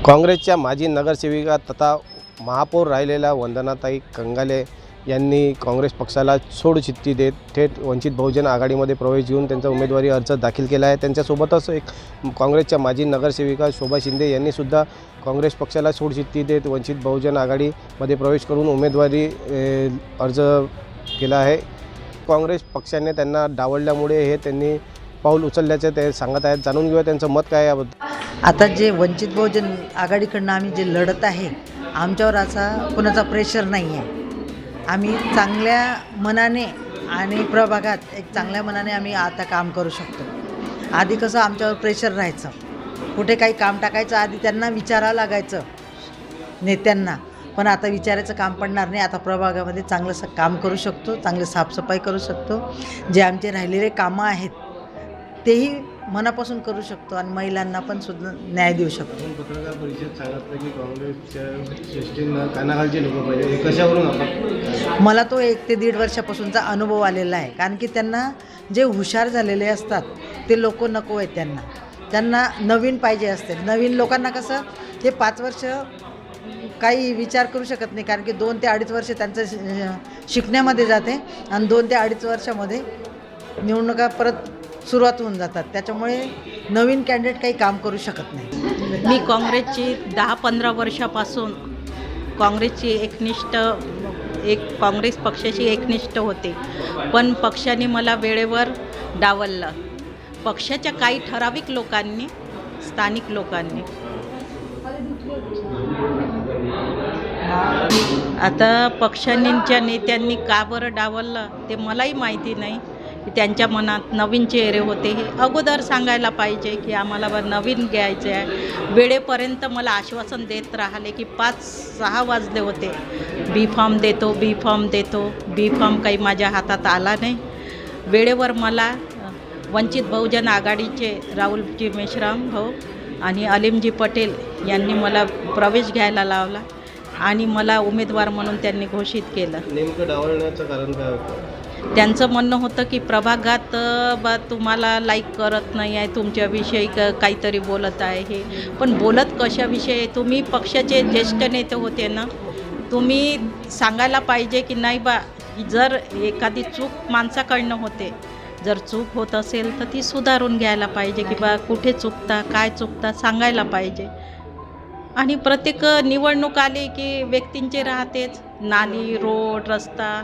काँग्रेसच्या माजी नगरसेविका तथा महापौर राहिलेल्या वंदनाताई कंगाले यांनी काँग्रेस पक्षाला सोडचिठ्ठी देत थेट वंचित बहुजन आघाडीमध्ये प्रवेश घेऊन त्यांचा उमेदवारी अर्ज दाखल केला आहे। त्यांच्यासोबतच एक काँग्रेसच्या माजी नगरसेविका शोभा शिंदे यांनीसुद्धा काँग्रेस पक्षाला सोडचिठ्ठी देत वंचित बहुजन आघाडीमध्ये प्रवेश करून उमेदवारी अर्ज केला आहे। काँग्रेस पक्षाने त्यांना डावलल्यामुळे हे त्यांनी पाऊल उचलल्याचे ते सांगत आहेत। जाणून घेऊया त्यांचं मत काय याबद्दल। आता जे वंचित बहुजन आघाडीकडनं आम्ही जे लढत आहे, आमच्यावर असा कोणाचा प्रेशर नाही आहे। आम्ही चांगल्या मनाने आणि प्रभागात एक चांगल्या मनाने आम्ही आता काम करू शकतो। आधी कसं आमच्यावर प्रेशर राहायचं, कुठे काही काम टाकायचं आधी त्यांना विचारावं लागायचं नेत्यांना, पण आता विचारायचं काम पडणार नाही। आता प्रभागामध्ये चांगलं काम करू शकतो, चांगली साफसफाई करू शकतो, जे आमचे राहिलेले कामं आहेत तेही मनापासून करू शकतो आणि महिलांना पण सुद्धा न्याय देऊ शकतो। पत्रकार परिषद सांगितलं की काँग्रेसच्या श्रेष्ठींना कानाखालचे लोक पाहिजे, कशावरून आपण मला तो 1 ते 1.5 वर्षापासूनचा अनुभव आलेला आहे। कारण की त्यांना जे हुशार झालेले असतात ते लोक नको आहेत, त्यांना नवीन पाहिजे असते। नवीन लोकांना कसं हे 5 वर्ष काही विचार करू शकत नाही, कारण की 2 ते 2.5 वर्ष त्यांचं शिकण्यामध्ये जाते आणि 2 ते 2.5 वर्षामध्ये निवडणुका परत सुरुवात होऊन जातात। त्याच्यामुळे नवीन कॅन्डिडेट काही काम करू शकत नाही। मी काँग्रेसची 10-15 वर्षापासून काँग्रेस पक्षाची एकनिष्ठ होते, पण पक्षाने मला वेळेवर डावललं। पक्षाच्या काही ठराविक लोकांनी, स्थानिक लोकांनी। आता पक्षांच्या नेत्यांनी का बरं डावललं ते मलाही माहिती नाही। त्यांच्या मनात नवीन चेहरे होते, हे अगोदर सांगायला पाहिजे की आम्हाला नवीन घ्यायचे आहे। वेळेपर्यंत मला आश्वासन देत राहिले की 5-6 वाजले होते, बी फॉर्म देतो, बी फॉर्म काही माझ्या हातात आला नाही। वेळेवर मला वंचित बहुजन आघाडीचे राहुलजी मेश्राम भाऊ आणि अलीमजी पटेल यांनी मला प्रवेश घ्यायला लावला आणि मला उमेदवार म्हणून त्यांनी घोषित केलं। नेमकं डावलण्याचं कारण काय होतं? त्यांचं म्हणणं होतं की प्रभागात तुम्हाला लाईक करत नाही आहे, तुमच्याविषयी काहीतरी बोलत आहे। हे पण बोलत कशाविषयी? तुम्ही पक्षाचे ज्येष्ठ नेते होते ना, तुम्ही सांगायला पाहिजे की नाही बा, जर एखादी चूक माणसाकडनं होते, जर चूक होत असेल तर ती सुधारून घ्यायला पाहिजे की बा कुठे चुकता, काय चुकता सांगायला पाहिजे। आणि प्रत्येक निवडणूक आली की व्यक्तींचे राहतेच, नाली, रोड, रस्ता